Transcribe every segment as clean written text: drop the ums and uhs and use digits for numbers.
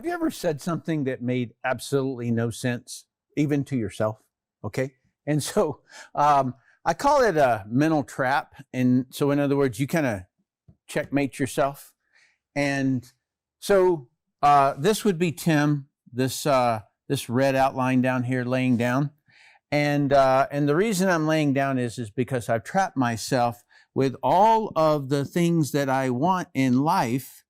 Have you ever said something that made absolutely no sense, even to yourself? Okay. And so I call it a mental trap. And so, in other words, you kind of checkmate yourself. And so this would be Tim, this red outline down here laying down. And the reason I'm laying down is because I've trapped myself with all of the things that I want in life,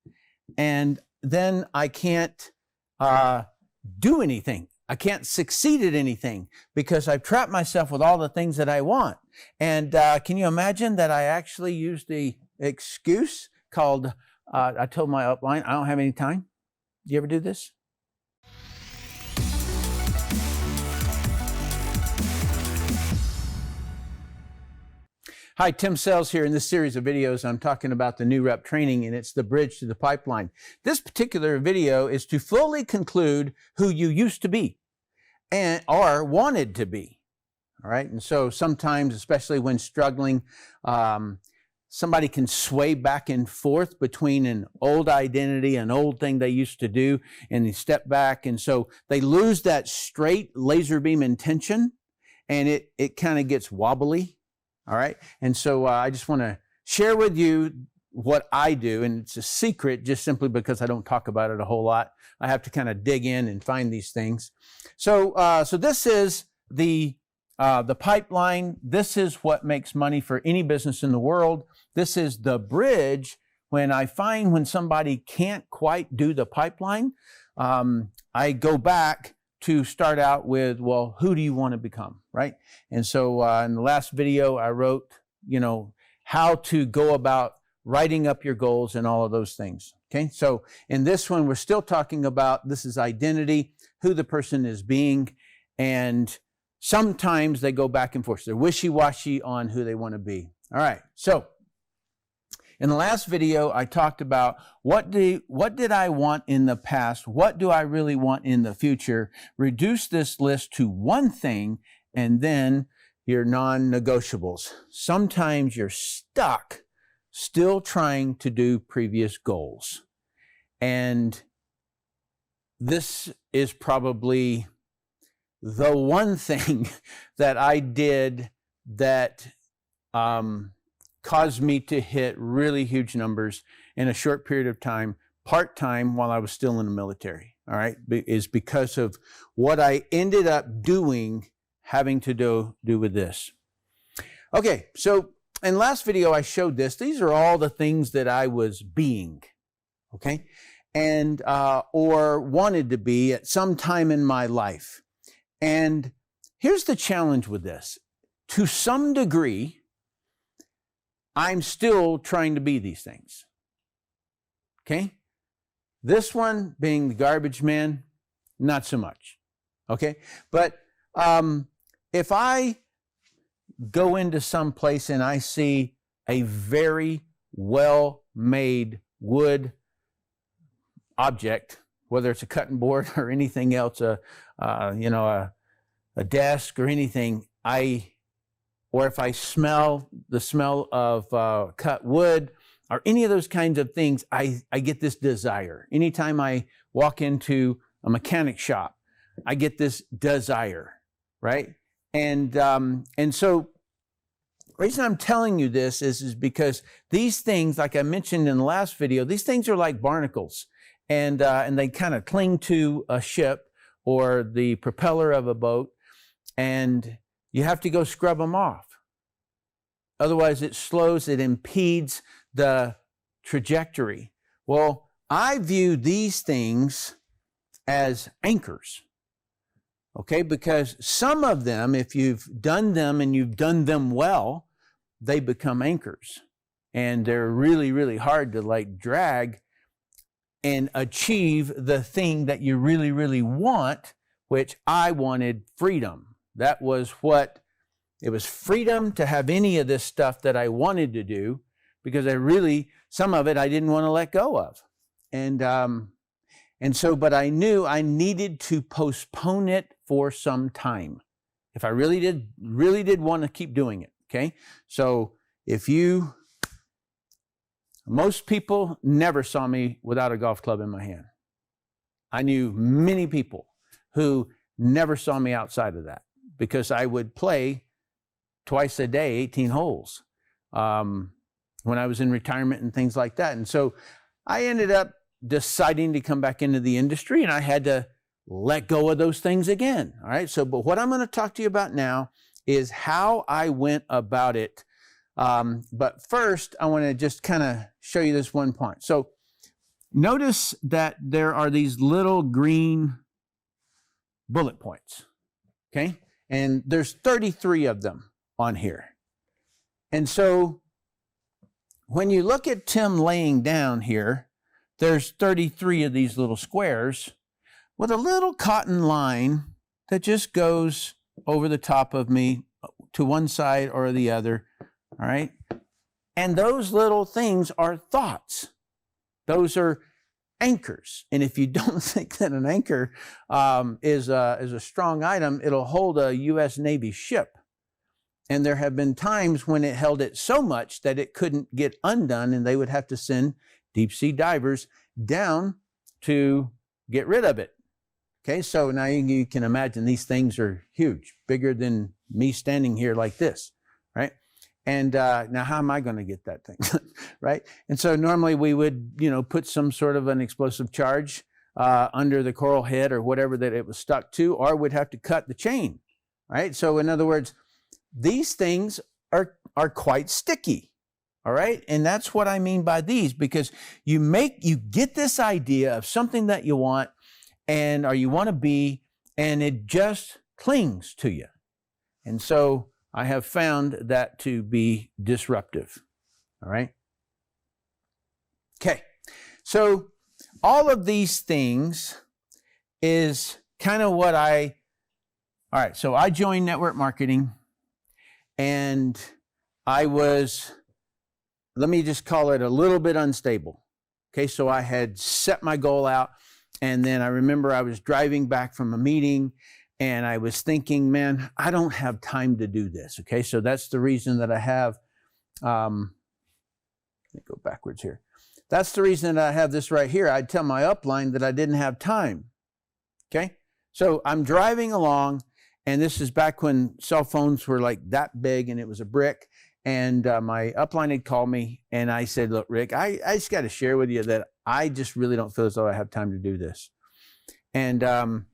and then I can't do anything. I can't succeed at anything because I've trapped myself with all the things that I want. And can you imagine that I actually used the excuse called, I told my upline, I don't have any time. Do you ever do this? Hi, Tim Sells here. In this series of videos, I'm talking about the new rep training, and it's the bridge to the pipeline. This particular video is to fully conclude who you used to be and or wanted to be. All right. And so sometimes, especially when struggling, somebody can sway back and forth between an old identity, an old thing they used to do, and they step back. And so they lose that straight laser beam intention, and it kind of gets wobbly. All right. And so I just want to share with you what I do. And it's a secret just simply because I don't talk about it a whole lot. I have to kind of dig in and find these things. So this is the pipeline. This is what makes money for any business in the world. This is the bridge. When I find when somebody can't quite do the pipeline, I go back to start out with, well, who do you want to become, right? And so in the last video, I wrote, how to go about writing up your goals and all of those things, okay? So in this one, we're still talking about, this is identity, who the person is being, and sometimes they go back and forth. They're wishy-washy on who they want to be. All right, so in the last video, I talked about what did I want in the past? What do I really want in the future? Reduce this list to one thing, and then your non-negotiables. Sometimes you're stuck still trying to do previous goals. And this is probably the one thing that I did that caused me to hit really huge numbers in a short period of time, part-time while I was still in the military, all right, is because of what I ended up doing, having to do with this. Okay, so in last video I showed this. These are all the things that I was being, okay, and or wanted to be at some time in my life. And here's the challenge with this. To some degree, I'm still trying to be these things. Okay? This one being the garbage man, not so much. Okay? But if I go into some place and I see a very well-made wood object, whether it's a cutting board or anything else, a desk or anything, or if I smell the smell of cut wood or any of those kinds of things, I get this desire. Anytime I walk into a mechanic shop, I get this desire, right? And so the reason I'm telling you this is because these things, like I mentioned in the last video, these things are like barnacles, and they kind of cling to a ship or the propeller of a boat, and you have to go scrub them off. Otherwise, it slows, it impedes the trajectory. Well, I view these things as anchors, okay? Because some of them, if you've done them and you've done them well, they become anchors. And they're really, really hard to drag and achieve the thing that you really, really want, which I wanted freedom. That was what, it was freedom to have any of this stuff that I wanted to do, because some of it I didn't want to let go of. And so, but I knew I needed to postpone it for some time if I really did want to keep doing it, okay? So most people never saw me without a golf club in my hand. I knew many people who never saw me outside of that because I would play twice a day, 18 holes, when I was in retirement and things like that. And so I ended up deciding to come back into the industry, and I had to let go of those things again. All right. So, but what I'm going to talk to you about now is how I went about it. But first, I want to just kind of show you this one point. So notice that there are these little green bullet points. Okay. And there's 33 of them on here. And so when you look at Tim laying down here, there's 33 of these little squares with a little cotton line that just goes over the top of me to one side or the other, all right? And those little things are thoughts. Those are anchors. And if you don't think that an anchor is a strong item, it'll hold a U.S. Navy ship. And there have been times when it held it so much that it couldn't get undone, and they would have to send deep sea divers down to get rid of it. Okay, so now you can imagine these things are huge, bigger than me standing here like this, right? And now how am I going to get that thing, right? And so normally we would, put some sort of an explosive charge under the coral head or whatever that it was stuck to, or we'd have to cut the chain, right? So in other words, these things are quite sticky, all right? And that's what I mean by these, because you get this idea of something that you want or you want to be, and it just clings to you. And so I have found that to be disruptive, all right? Okay, so all of these things is kind of what all right, so I joined network marketing, and I was, let me just call it a little bit unstable. Okay, so I had set my goal out, and then I remember I was driving back from a meeting, and I was thinking, man, I don't have time to do this. Okay, so that's the reason that I have, let me go backwards here. That's the reason that I have this right here. I'd tell my upline that I didn't have time. Okay, so I'm driving along, and this is back when cell phones were like that big, and it was a brick. And my upline had called me, and I said, look, Rick, I just got to share with you that I just really don't feel as though I have time to do this. And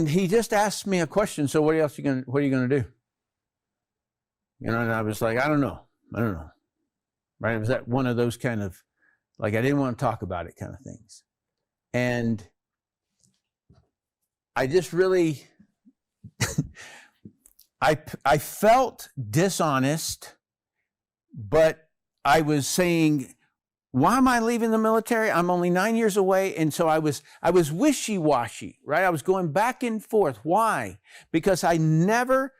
he just asked me a question. So what are you going to do? And I was like, I don't know. Right? It was that one of those kind of, like, I didn't want to talk about it kind of things. And I just really, I felt dishonest, but I was saying, why am I leaving the military? I'm only 9 years away. And so I was wishy-washy, right? I was going back and forth. Why? Because I never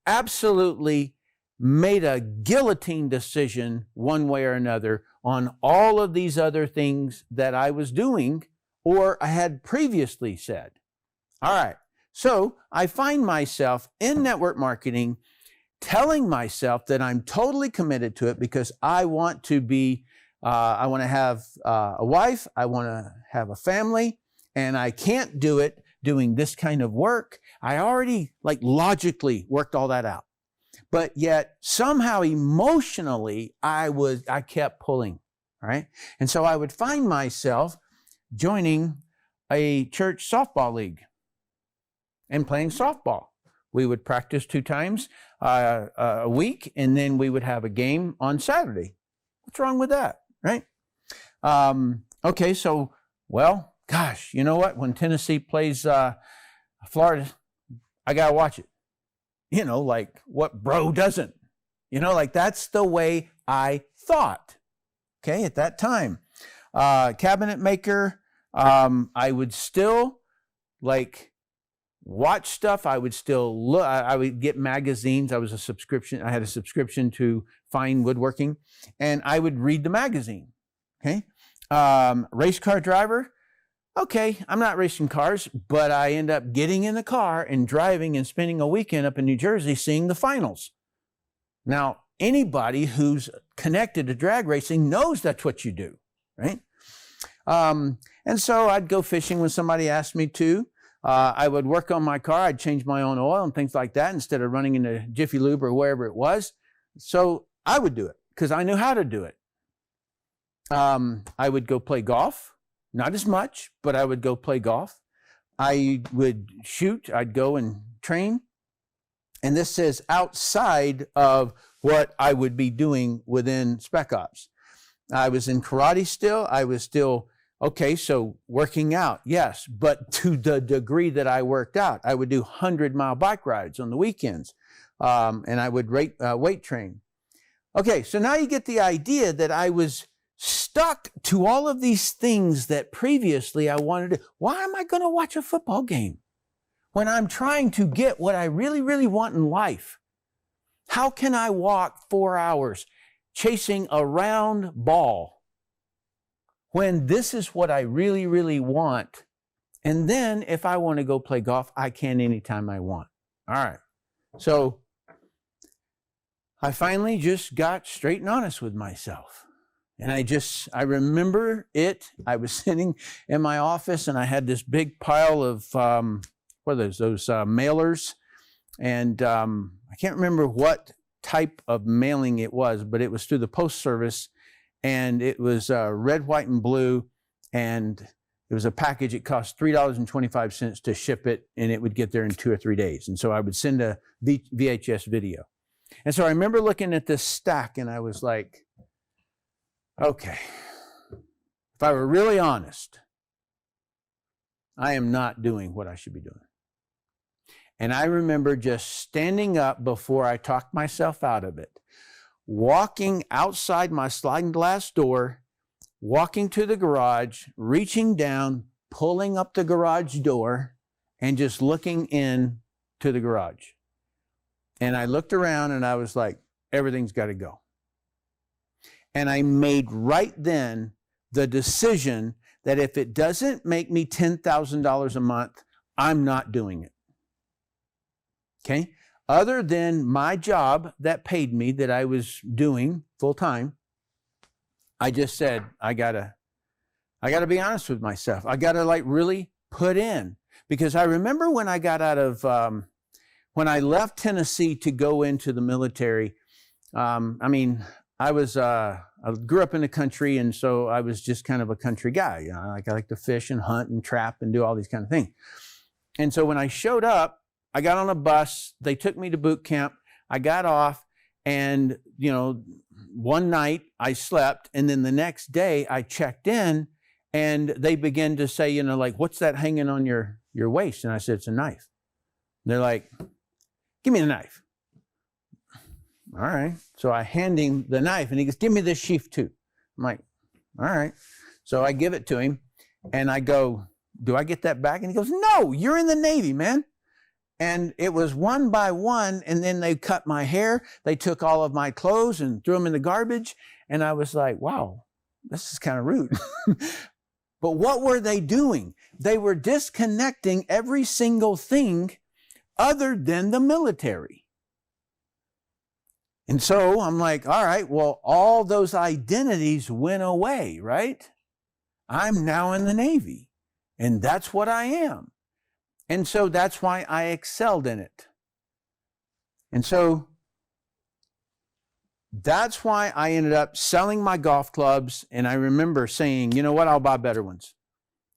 absolutely made a guillotine decision one way or another on all of these other things that I was doing or I had previously said. All right. So I find myself in network marketing telling myself that I'm totally committed to it because I want to be, I want to have a wife, I want to have a family, and I can't do it doing this kind of work. I already logically worked all that out. But yet somehow emotionally I kept pulling, all right? And so I would find myself joining a church softball league and playing softball. We would practice 2 times a week, and then we would have a game on Saturday. What's wrong with that, right? Okay, so, well, gosh, you know what? When Tennessee plays Florida, I got to watch it. Like what bro doesn't? That's the way I thought, okay, at that time. Cabinet maker, I would still watch stuff. I would still look. I would get magazines. I had a subscription to Fine Woodworking, and I would read the magazine. Okay. Race car driver. Okay, I'm not racing cars, but I end up getting in the car and driving and spending a weekend up in New Jersey seeing the finals. Now, anybody who's connected to drag racing knows that's what you do, right? And so I'd go fishing when somebody asked me to. I would work on my car. I'd change my own oil and things like that instead of running into Jiffy Lube or wherever it was. So I would do it because I knew how to do it. I would go play golf, not as much, but I would go play golf. I would shoot. I'd go and train. And this says outside of what I would be doing within Spec Ops. I was in karate still. I was still, okay, so working out, yes. But to the degree that I worked out, I would do 100-mile bike rides on the weekends. And I would weight train. Okay, so now you get the idea that I was stuck to all of these things that previously I wanted to. Why am I going to watch a football game when I'm trying to get what I really, really want in life? How can I walk 4 hours chasing a round ball when this is what I really, really want? And then if I want to go play golf, I can anytime I want. All right. So I finally just got straight and honest with myself. And I remember it. I was sitting in my office and I had this big pile of, what are those mailers. And I can't remember what type of mailing it was, but it was through the post service. And it was red, white, and blue. And it was a package. It cost $3.25 to ship it. And it would get there in 2 or 3 days. And so I would send a VHS video. And so I remember looking at this stack and I was like, okay, if I were really honest, I am not doing what I should be doing. And I remember just standing up before I talked myself out of it, walking outside my sliding glass door, walking to the garage, reaching down, pulling up the garage door, and just looking in to the garage. And I looked around and I was like, everything's got to go. And I made right then the decision that if it doesn't make me $10,000 a month, I'm not doing it. Okay? Other than my job that paid me, that I was doing full time, I just said, I gotta be honest with myself. I gotta really put in. Because I remember when I got out of, when I left Tennessee to go into the military, I grew up in the country, and so I was just kind of a country guy. You know, I like to fish and hunt and trap and do all these kind of things. And so when I showed up, I got on a bus. They took me to boot camp. I got off, and one night I slept, and then the next day I checked in, and they began to say, what's that hanging on your waist? And I said, it's a knife. And they're like, give me the knife. All right. So I hand him the knife and he goes, give me this sheath too. I'm like, all right. So I give it to him and I go, do I get that back? And he goes, no, you're in the Navy, man. And it was one by one. And then they cut my hair. They took all of my clothes and threw them in the garbage. And I was like, wow, this is kind of rude. But what were they doing? They were disconnecting every single thing other than the military. And so I'm like, all right, well, all those identities went away, right? I'm now in the Navy, and that's what I am. And so that's why I excelled in it. And so that's why I ended up selling my golf clubs, and I remember saying, you know what, I'll buy better ones.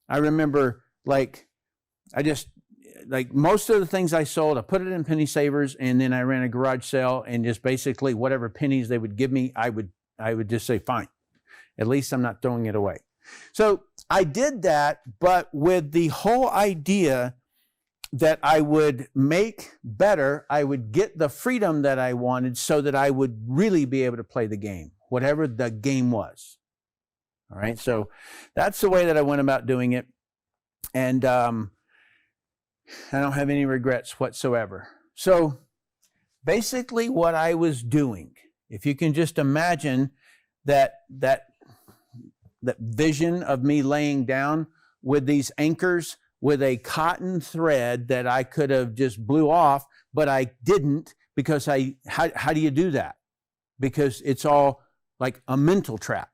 I remember, most of the things I sold, I put it in penny savers, and then I ran a garage sale, and just basically whatever pennies they would give me, I would just say, fine. At least I'm not throwing it away. So I did that, but with the whole idea that I would make better, I would get the freedom that I wanted so that I would really be able to play the game, whatever the game was. All right, so that's the way that I went about doing it. And I don't have any regrets whatsoever. So basically what I was doing, if you can just imagine that vision of me laying down with these anchors with a cotton thread that I could have just blew off, but I didn't, because how do you do that? Because it's all like a mental trap.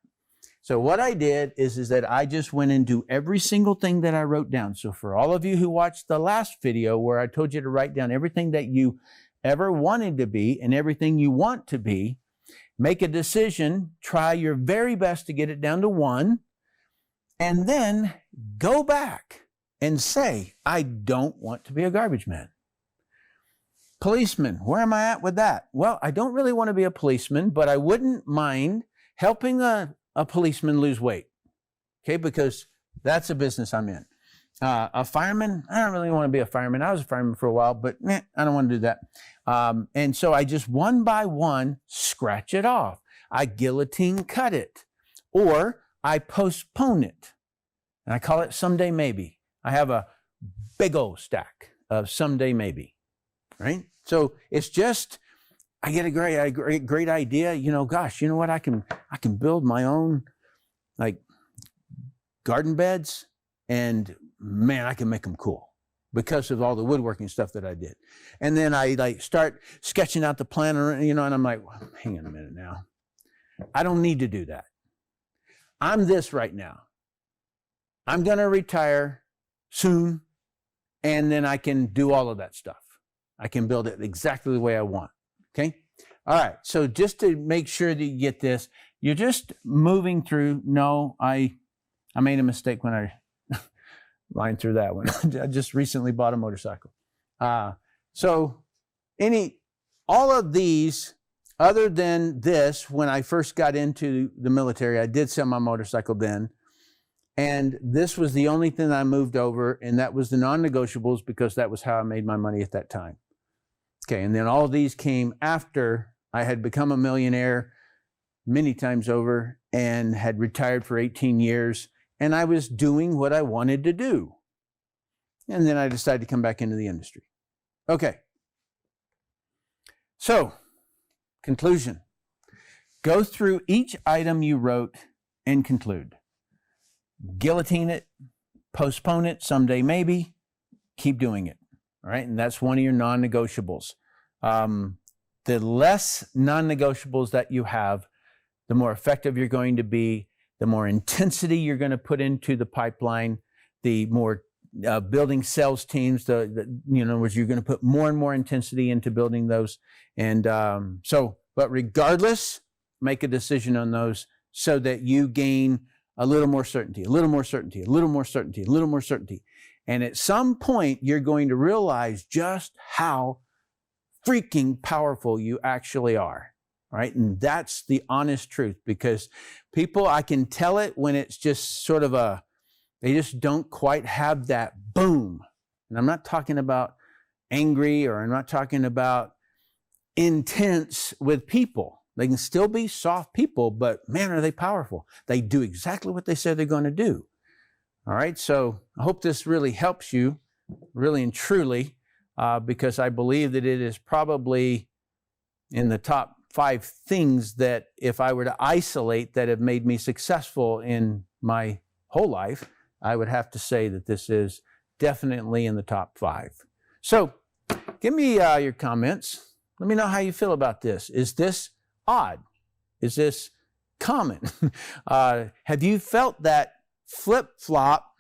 So what I did is that I just went into every single thing that I wrote down. So for all of you who watched the last video where I told you to write down everything that you ever wanted to be and everything you want to be, make a decision, try your very best to get it down to 1, and then go back and say, I don't want to be a garbage man. Policeman, where am I at with that? Well, I don't really want to be a policeman, but I wouldn't mind helping a policeman lose weight, okay, because that's a business I'm in. A fireman, I don't really want to be a fireman. I was a fireman for a while, but I don't want to do that. And so I just one by one scratch it off. I guillotine cut it, or I postpone it. And I call it someday maybe. I have a big old stack of someday maybe, right? So it's just, I get a great idea. You know, gosh, you know what? I can build my own like garden beds, and man, I can make them cool because of all the woodworking stuff that I did. And then I like start sketching out the plan, you know, and I'm like, well, hang on a minute now. I don't need to do that. I'm this right now. I'm going to retire soon, and then I can do all of that stuff. I can build it exactly the way I want. Okay? All right. So just to make sure that you get this, you're just moving through. No, I made a mistake when I lined through that one. I just recently bought a motorcycle. So all of these, other than this, when I first got into the military, I did sell my motorcycle then. And this was the only thing I moved over, and that was the non-negotiables because that was how I made my money at that time. Okay, and then all of these came after I had become a millionaire many times over and had retired for 18 years, and I was doing what I wanted to do. And then I decided to come back into the industry. Okay. So, conclusion. Go through each item you wrote and conclude. Guillotine it, postpone it, someday maybe, keep doing it. All right, and that's one of your non-negotiables. The less non-negotiables that you have, the more effective you're going to be, the more intensity you're going to put into the pipeline, the more building sales teams, you're going to put more and more intensity into building those. And but regardless, make a decision on those so that you gain a little more certainty, a little more certainty, a little more certainty, a little more certainty. And at some point, you're going to realize just how freaking powerful you actually are, right? And that's the honest truth, because people, I can tell it when it's just sort of they just don't quite have that boom. And I'm not talking about angry, or I'm not talking about intense with people. They can still be soft people, but man, are they powerful. They do exactly what they say they're going to do. All right, so I hope this really helps you, really and truly, because I believe that it is probably in the top 5 things that if I were to isolate that have made me successful in my whole life, I would have to say that this is definitely in the top 5. So give me your comments. Let me know how you feel about this. Is this odd? Is this common? Have you felt that flip-flop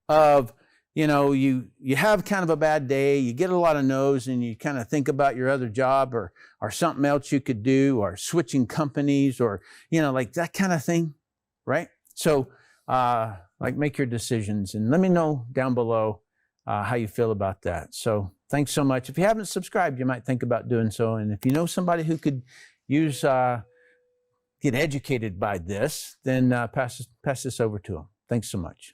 of, you have kind of a bad day, you get a lot of no's, and you kind of think about your other job or something else you could do, or switching companies, or, like that kind of thing, right? So, make your decisions and let me know down below how you feel about that. So thanks so much. If you haven't subscribed, you might think about doing so. And if you know somebody who could get educated by this, then pass this over to them. Thanks so much.